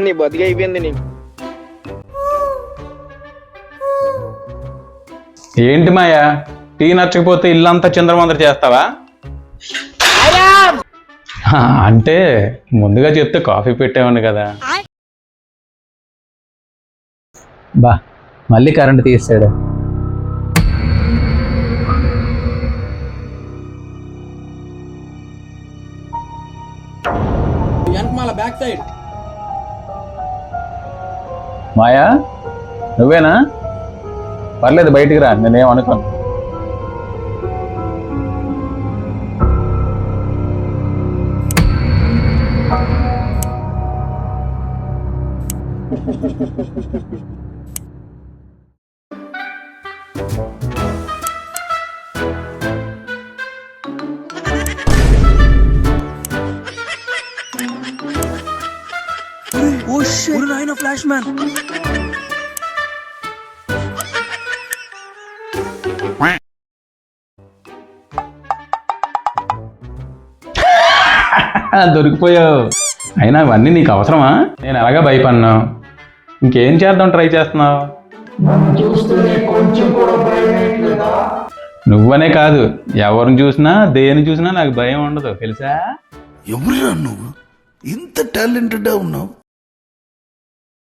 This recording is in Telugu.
నీ బతికి అయిపోయింది నీకు. ఏంటి మాయా, టీ నచ్చకపోతే ఇల్లంతా చిందరవందర చేస్తావా? అంటే ముందుగా చెప్తే కాఫీ పెట్టేవాడిని కదా. బా మళ్ళీ కరెంట్ తీసాడు. మాయా నువ్వేనా? పర్లేదు బయటికి రా, నేనేం అనుకోను. ఫ్లాష్ మ్యాన్ దొరికిపోయావు. అయినా ఇవన్నీ నీకు అవసరమా? నేను ఎలాగా భయపడినా. ఇంకేం చేద్దాం ట్రై చేస్తున్నావు? నువ్వనే కాదు, ఎవరిని చూసినా దేని చూసినా నాకు భయం ఉండదు తెలుసా? ఎవరురా నువ్వు? ఇంత టాలెంటెడ్ ఉన్నావు.